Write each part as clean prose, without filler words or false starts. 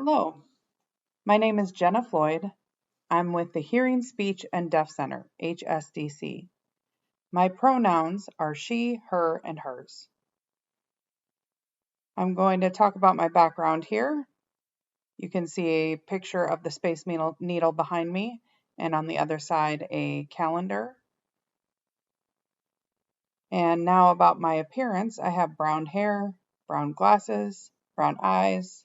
Hello, my name is Jena Floyd. I'm with the Hearing, Speech, and Deaf Center, HSDC. My pronouns are she, her, and hers. I'm going to talk about my background here. You can see a picture of the Space Needle behind me, and on the other side, a calendar. And now about my appearance, I have brown hair, brown glasses, brown eyes.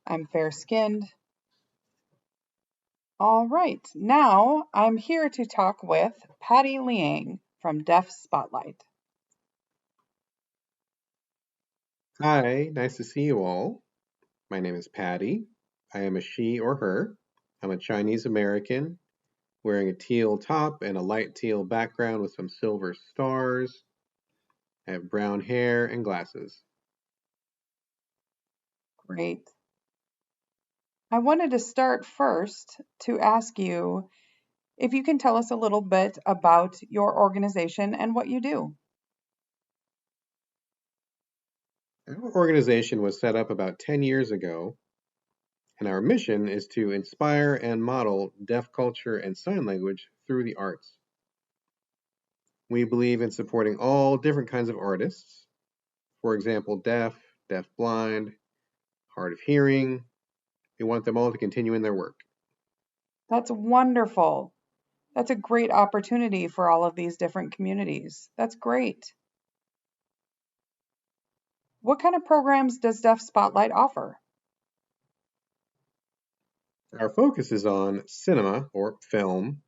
I'm fair-skinned. All right, now I'm here to talk with Patty Liang from Deaf Spotlight. Hi, nice to see you all. My name is Patty. I am a she or her. I'm a Chinese American wearing a teal top and a light teal background with some silver stars. I have brown hair and glasses. Great. I wanted to start first to ask you if you can tell us a little bit about your organization and what you do. Our organization was set up about 10 years ago, and our mission is to inspire and model deaf culture and sign language through the arts. We believe in supporting all different kinds of artists, for example, deaf, deaf-blind, hard of hearing. We want them all to continue in their work. That's wonderful. That's a great opportunity for all of these different communities. That's great. What kind of programs does Deaf Spotlight offer? Our focus is on cinema or film,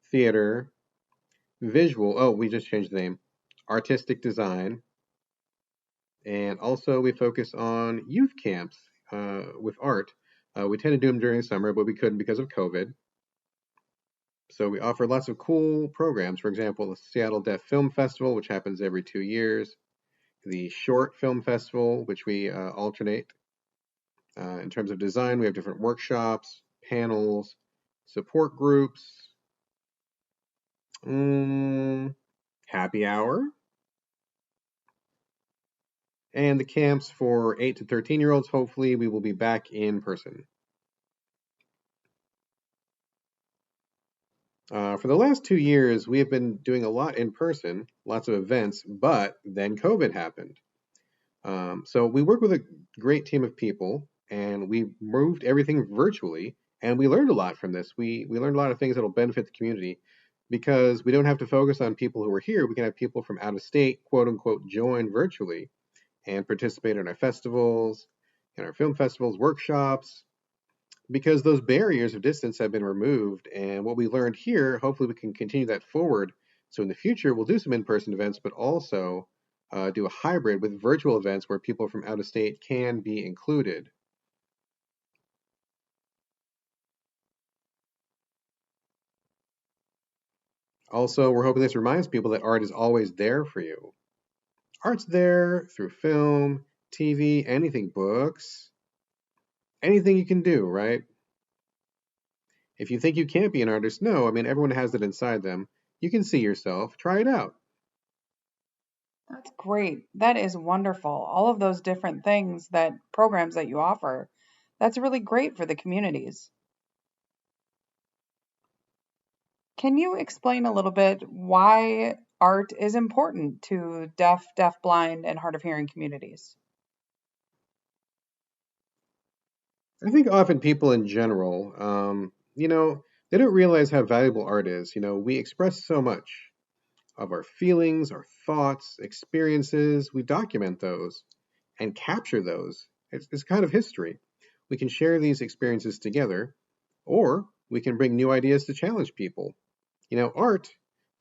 theater, visual, oh, we just changed the name, artistic design, and also we focus on youth camps with art. We tend to do them during the summer, but we couldn't because of COVID. So we offer lots of cool programs. For example, the Seattle Deaf Film Festival, which happens every 2 years, the Short Film Festival, which we alternate. In terms of design, we have different workshops, panels, support groups, happy hour, and the camps for 8 to 13-year-olds. Hopefully, we will be back in person. For the last 2 years, we have been doing a lot in person, lots of events, but then COVID happened. So we work with a great team of people, and we moved everything virtually, and we learned a lot from this. We learned a lot of things that will benefit the community because we don't have to focus on people who are here. We can have people from out of state, quote unquote, join virtually and participate in our festivals, in our film festivals, workshops, because those barriers of distance have been removed. And what we learned here, hopefully we can continue that forward. So in the future, we'll do some in-person events, but also do a hybrid with virtual events where people from out of state can be included. Also, we're hoping this reminds people that art is always there for you. Art's there through film, TV, anything, books, anything you can do, right? If you think you can't be an artist, no, I mean, everyone has it inside them. You can see yourself, try it out. That's great. That is wonderful. All of those different things that programs that you offer, that's really great for the communities. Can you explain a little bit why art is important to deaf, deaf-blind, and hard of hearing communities? I think often people in general, they don't realize how valuable art is. We express so much of our feelings, our thoughts, experiences. We document those and capture those. It's kind of history. We can share these experiences together, or we can bring new ideas to challenge people. Art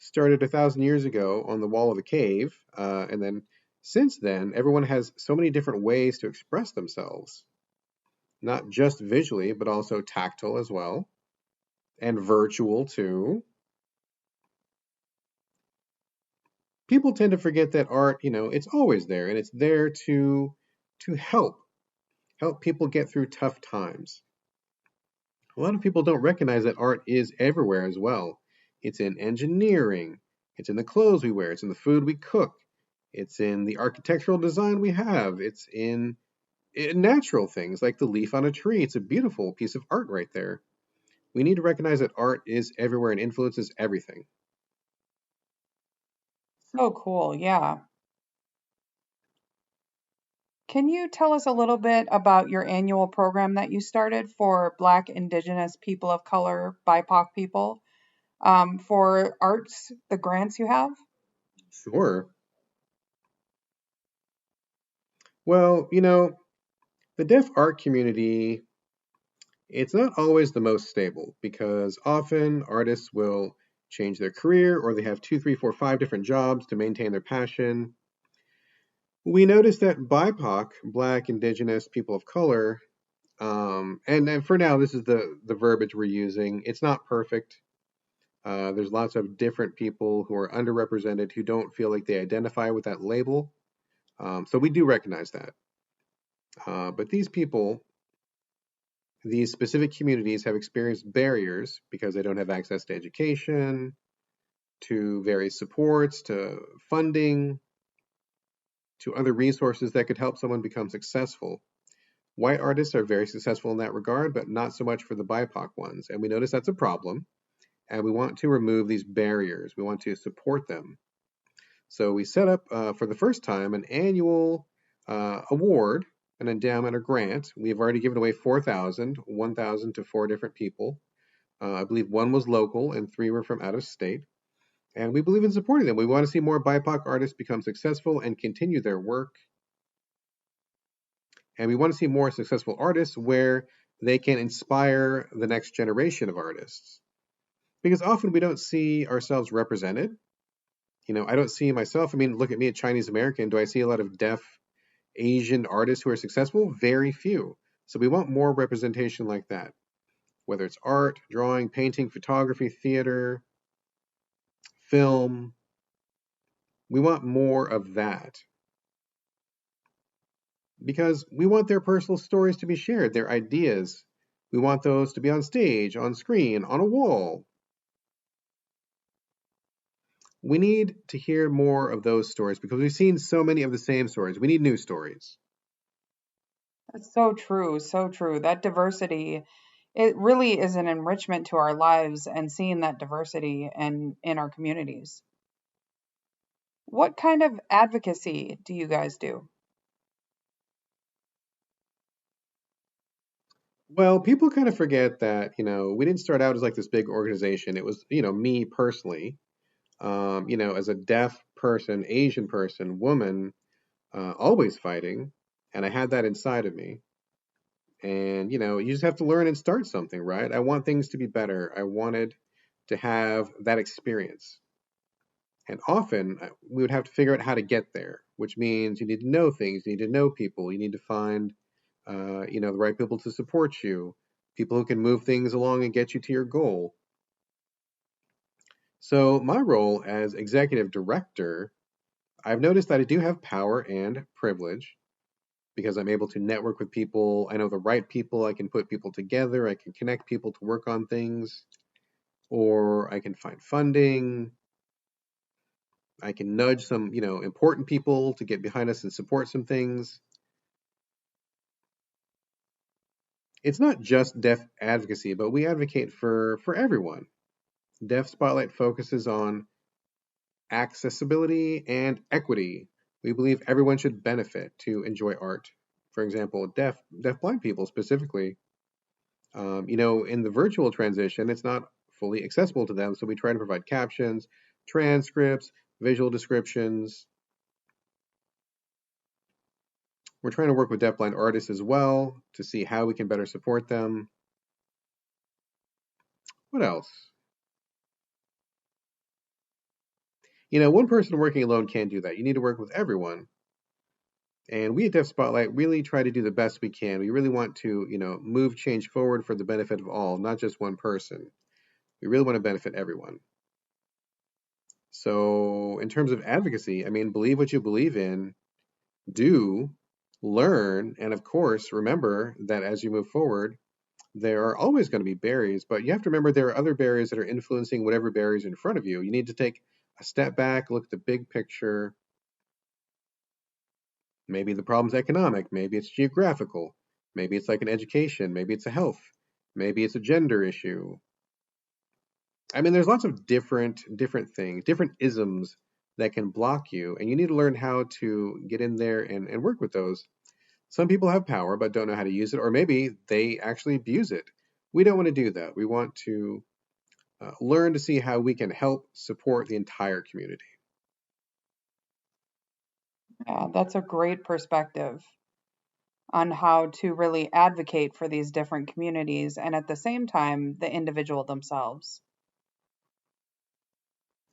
started 1,000 years ago on the wall of a cave, and then since then, everyone has so many different ways to express themselves, not just visually, but also tactile as well, and virtual too. People tend to forget that art, it's always there, and it's there to help people get through tough times. A lot of people don't recognize that art is everywhere as well. It's in engineering, it's in the clothes we wear, it's in the food we cook, it's in the architectural design we have, it's in Natural things like the leaf on a tree. It's a beautiful piece of art right there. We need to recognize that art is everywhere and influences everything. So cool. Yeah. Can you tell us a little bit about your annual program that you started for Black, Indigenous, people of color, BIPOC people, for arts, the grants you have? Sure. Well, the deaf art community, it's not always the most stable because often artists will change their career or they have two, three, four, five different jobs to maintain their passion. We noticed that BIPOC, Black, Indigenous, people of color, and for now, this is the verbiage we're using. It's not perfect. There's lots of different people who are underrepresented who don't feel like they identify with that label. So we do recognize that. But these people, these specific communities have experienced barriers because they don't have access to education, to various supports, to funding, to other resources that could help someone become successful. White artists are very successful in that regard, but not so much for the BIPOC ones. And we notice that's a problem. And we want to remove these barriers. We want to support them. So we set up for the first time an annual award, an endowment or grant. We have already given away 4,000, 1,000 to four different people. I believe one was local and three were from out of state. And we believe in supporting them. We want to see more BIPOC artists become successful and continue their work. And we want to see more successful artists where they can inspire the next generation of artists. Because often we don't see ourselves represented. I don't see myself. I mean, look at me, a Chinese American. Do I see a lot of deaf Asian artists who are successful? Very few. So we want more representation like that, whether it's art, drawing, painting, photography, theater, film. We want more of that because we want their personal stories to be shared, their ideas. We want those to be on stage, on screen, on a wall. We need to hear more of those stories because we've seen so many of the same stories. We need new stories. That's so true, so true. That diversity, it really is an enrichment to our lives and seeing that diversity in our communities. What kind of advocacy do you guys do? Well, people kind of forget that, we didn't start out as like this big organization. It was, me personally, as a deaf person, Asian person, woman, always fighting. And I had that inside of me. And, you just have to learn and start something, right? I want things to be better. I wanted to have that experience. And often we would have to figure out how to get there, which means you need to know things, you need to know people, you need to find, the right people to support you, people who can move things along and get you to your goal. So my role as executive director, I've noticed that I do have power and privilege because I'm able to network with people. I know the right people. I can put people together. I can connect people to work on things, or I can find funding. I can nudge some, important people to get behind us and support some things. It's not just deaf advocacy, but we advocate for everyone. Deaf Spotlight focuses on accessibility and equity. We believe everyone should benefit to enjoy art. For example, deaf blind people specifically. In the virtual transition, it's not fully accessible to them, so we try to provide captions, transcripts, visual descriptions. We're trying to work with deafblind artists as well to see how we can better support them. What else? One person working alone can't do that. You need to work with everyone. And we at Deaf Spotlight really try to do the best we can. We really want to, move change forward for the benefit of all, not just one person. We really want to benefit everyone. So, in terms of advocacy, I mean, believe what you believe in, do, learn, and of course, remember that as you move forward, there are always going to be barriers, but you have to remember there are other barriers that are influencing whatever barriers in front of you. You need to take a step back, look at the big picture, Maybe the problem's economic, maybe it's geographical, maybe it's like an education, maybe it's a health, maybe it's a gender issue. I mean, there's lots of different things, different isms that can block you, and you need to learn how to get in there and work with those. Some people have power but don't know how to use it, or maybe they actually abuse it. We don't want to do that. We want to learn to see how we can help support the entire community. Yeah, that's a great perspective on how to really advocate for these different communities and at the same time, the individual themselves.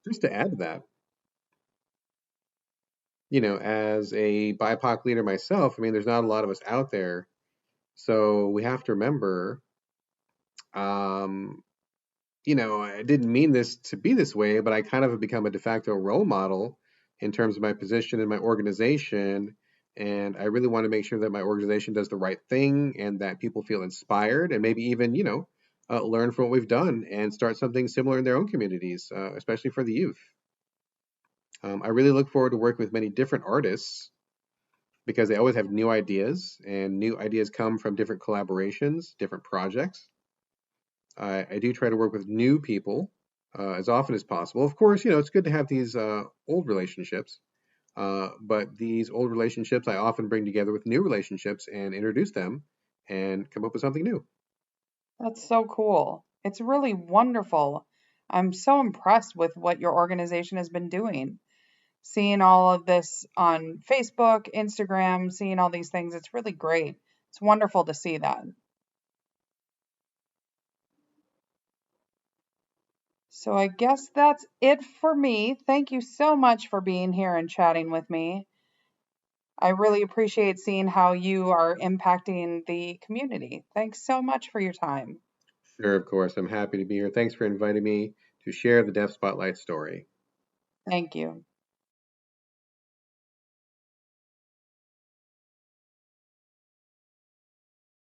Just to add to that, as a BIPOC leader myself, I mean, there's not a lot of us out there. So we have to remember, um, I didn't mean this to be this way, but I kind of have become a de facto role model in terms of my position in my organization. And I really want to make sure that my organization does the right thing and that people feel inspired and maybe even, learn from what we've done and start something similar in their own communities, especially for the youth. I really look forward to working with many different artists because they always have new ideas, and new ideas come from different collaborations, different projects. I do try to work with new people as often as possible. Of course, it's good to have these old relationships, but these old relationships I often bring together with new relationships and introduce them and come up with something new. That's so cool. It's really wonderful. I'm so impressed with what your organization has been doing. Seeing all of this on Facebook, Instagram, seeing all these things, it's really great. It's wonderful to see that. So I guess that's it for me. Thank you so much for being here and chatting with me. I really appreciate seeing how you are impacting the community. Thanks so much for your time. Sure, of course. I'm happy to be here. Thanks for inviting me to share the Deaf Spotlight story. Thank you.